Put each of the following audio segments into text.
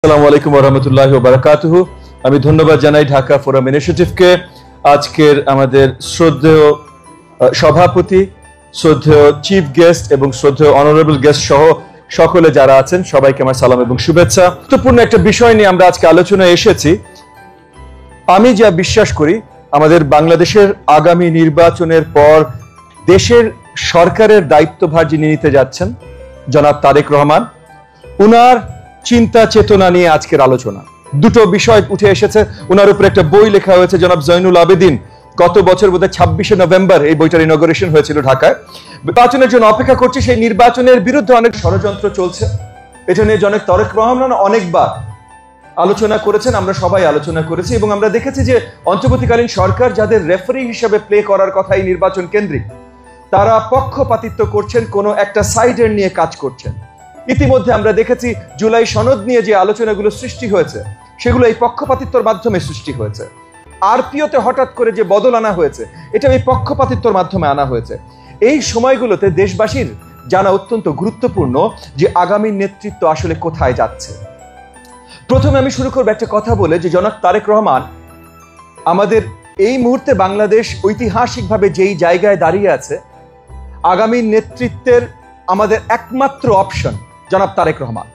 আসসালামু আলাইকুম ওয়া রাহমাতুল্লাহি ওয়া বারাকাতুহু। আমি ধন্যবাদ জানাই ঢাকা ফোরাম ইনিশিয়েটিভকে, আজকের আমাদের শ্রদ্ধেয় সভাপতি, শ্রদ্ধেয় চিফ গেস্ট এবং শ্রদ্ধেয় অনারেবল গেস্ট সহ সকলে যারা আছেন সবাইকে আমার সালাম এবং শুভেচ্ছা। গুরুত্বপূর্ণ একটা বিষয় নিয়ে আমরা আজকে আলোচনায় এসেছি। আমি যা বিশ্বাস করি, আমাদের বাংলাদেশের আগামী নির্বাচনের পর দেশের সরকারের দায়িত্বভার যিনি নিতে যাচ্ছেন জনাব তারেক রহমান, উনার চিন্তা চেতনা নিয়ে আজকের আলোচনা। দুটো বিষয় উঠে এসেছে। ওনার উপর একটা বই লেখা হয়েছে জনাব জয়নুল আবেদিন, গত বছর বোধহয় 26শে নভেম্বর এই বইটার ইনগরেশন হয়েছিল ঢাকায়। নির্বাচনের জন্য অপেক্ষা করছে, সেই নির্বাচনের বিরুদ্ধে অনেক ষড়যন্ত্র চলছে। এটা নিয়ে জনাব তারেক রহমান অনেকবার আলোচনা করেছেন, আমরা সবাই আলোচনা করেছি এবং আমরা দেখেছি যে অন্তর্বর্তীকালীন সরকার যাদের রেফারি হিসেবে প্লে করার কথা এই নির্বাচন কেন্দ্রিক, তারা পক্ষপাতিত্ব করছেন, কোনো একটা সাইডের নিয়ে কাজ করছেন। ইতিমধ্যে আমরা দেখেছি জুলাই সনদ নিয়ে যে আলোচনাগুলো সৃষ্টি হয়েছে সেগুলো এই পক্ষপাতিত্বর মাধ্যমে সৃষ্টি হয়েছে। আরপিওতে হঠাৎ করে যে বদল আনা হয়েছে, এটা এই পক্ষপাতিত্বর মাধ্যমে আনা হয়েছে। এই সময়গুলোতে দেশবাসীর জানা অত্যন্ত গুরুত্বপূর্ণ যে আগামী নেতৃত্ব আসলে কোথায় যাচ্ছে। প্রথমে আমি শুরু করবো একটা কথা বলে যে জনাব তারেক রহমান আমাদের এই মুহূর্তে বাংলাদেশ ঐতিহাসিকভাবে যেই জায়গায় দাঁড়িয়ে আছে, আগামী নেতৃত্বের আমাদের একমাত্র অপশন জনাব তারেক রহমান।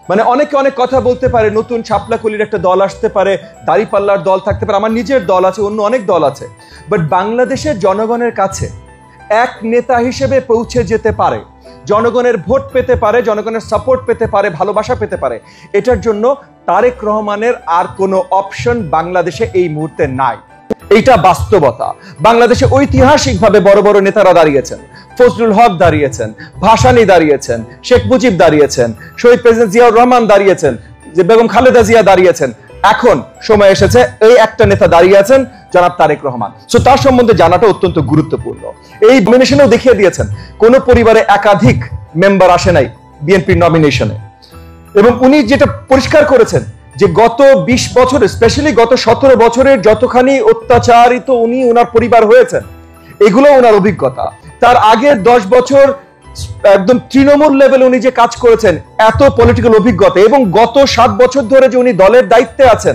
মানে অনেকে অনেক কথা বলতে পারে, নতুন ছাপলাকলির একটা দল আসতে পারে, দাড়িপাল্লার দল থাকতে পারে, আমার নিজের দল আছে, অন্য অনেক দল আছে, বাট বাংলাদেশের জনগণের কাছে এক নেতা হিসেবে পৌঁছে যেতে পারে, জনগণের ভোট পেতে পারে, জনগণের সাপোর্ট পেতে পারে, ভালোবাসা পেতে পারে, এটার জন্য তারেক রহমানের আর কোনো অপশন বাংলাদেশে এই মুহূর্তে নাই। এইটা বাস্তবতা। বাংলাদেশে ঐতিহাসিকভাবে বড় বড় নেতারা দাঁড়িয়েছেন, ফজলুল হক দাঁড়িয়েছেন, ভাসানী দাঁড়িয়েছেন, শেখ মুজিব দাঁড়িয়েছেন, শহীদ প্রেসিডেন্ট জিয়াউর রহমান দাঁড়িয়েছেন, যে বেগম খালেদা জিয়া দাঁড়িয়েছেন। এখন সময় এসেছে এই একটা নেতা দাঁড়িয়ে আছেন জনাব তারেক রহমান। সো তার সম্বন্ধে জানাটা অত্যন্ত গুরুত্বপূর্ণ। এই নমিনেশনেও দেখিয়ে দিয়েছেন কোন পরিবারে একাধিক মেম্বার আসে নাই বিএনপির নমিনেশনে, এবং উনি যেটা পরিষ্কার করেছেন যে গত 20 বছরে, স্পেশালি গত 17 বছরের যতখানি অত্যাচারিত উনি ওনার পরিবার হয়েছেন, এগুলো ওনার অভিজ্ঞতা। তার আগের 10 বছর একদম তৃণমূল লেভেলে উনি যে কাজ করেছেন, এত পলিটিক্যাল অভিজ্ঞতা, এবং গত 7 বছর ধরে যে উনি দলের দায়িত্বে আছেন,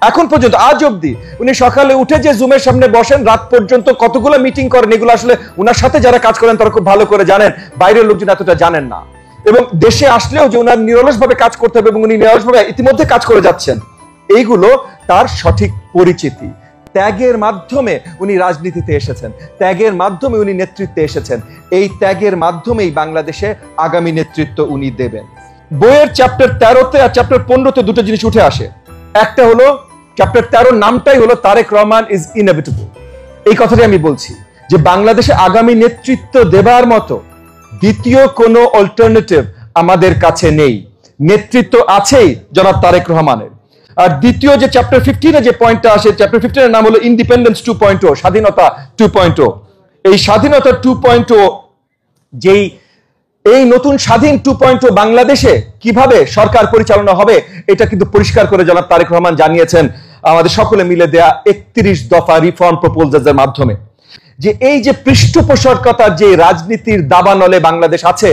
এখন পর্যন্ত আজ অব্দি উনি সকালে উঠে যে জুমের সামনে বসেন, রাত পর্যন্ত কতগুলো মিটিং করেন, এগুলো আসলে উনার সাথে যারা কাজ করেন তারা খুব ভালো করে জানেন, বাইরের লোকজন এতটা জানেন না। এবং দেশে আসলেও যে উনার নিরলসভাবে কাজ করতে হবে এবং উনি নিরলসভাবে ইতিমধ্যে কাজ করে যাচ্ছেন, এইগুলো তার সঠিক পরিচিতি। ত্যাগের মাধ্যমে উনি রাজনীতিতে এসেছেন, ত্যাগের মাধ্যমে উনি নেতৃত্বে এসেছেন। এই ত্যাগের মাধ্যমেই বাংলাদেশে আগামী নেতৃত্ব উনি দেবেন। বইয়ের চ্যাপ্টার 13তে আর চ্যাপ্টার 15তে দুটো জিনিস উঠে আসে। একটা হলো চ্যাপ্টার 13 নামটাই হলো তারেক রহমান ইজ ইনএভিটেবল। এই কথাটি আমি বলছি যে বাংলাদেশে আগামী নেতৃত্ব দেবার মতো দ্বিতীয় কোনো অল্টারনেটিভ আমাদের কাছে নেই। নেতৃত্ব আছেই জনাব তারেক রহমানের। আর দ্বিতীয় যে চ্যাপ্টার 15 যে পয়েন্টটা আসে, চ্যাপ্টার 15 এর নাম হলো ইন্ডিপেন্ডেন্স 2.0, স্বাধীনতা 2.0। এই স্বাধীনতা 2.0, যেই এই নতুন স্বাধীন 2.0 বাংলাদেশে কিভাবে সরকার পরিচালনা হবে, এটা কিন্তু পরিষ্কার করে জনাব তারেক রহমান জানিয়েছেন আমাদের সকলে মিলে দেয়া 31 দফা রিফর্ম প্রপোজালসের মাধ্যমে। যে এই যে পৃষ্ঠপোষকতার যে রাজনীতির দাবানলে বাংলাদেশ আছে,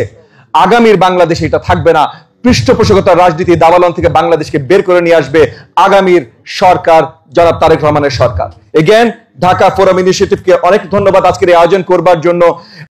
আগামীর বাংলাদেশে এটা থাকবে না। পৃষ্ঠপোষকতার রাজনীতির দাবানল থেকে বাংলাদেশকে বের করে নিয়ে আসবে আগামীর সরকার, জনাব তারেক রহমানের সরকার। এগেন ঢাকা ফোরাম ইনিশিয়েটিভকে অনেক ধন্যবাদ আজকের এই আয়োজন করবার জন্য।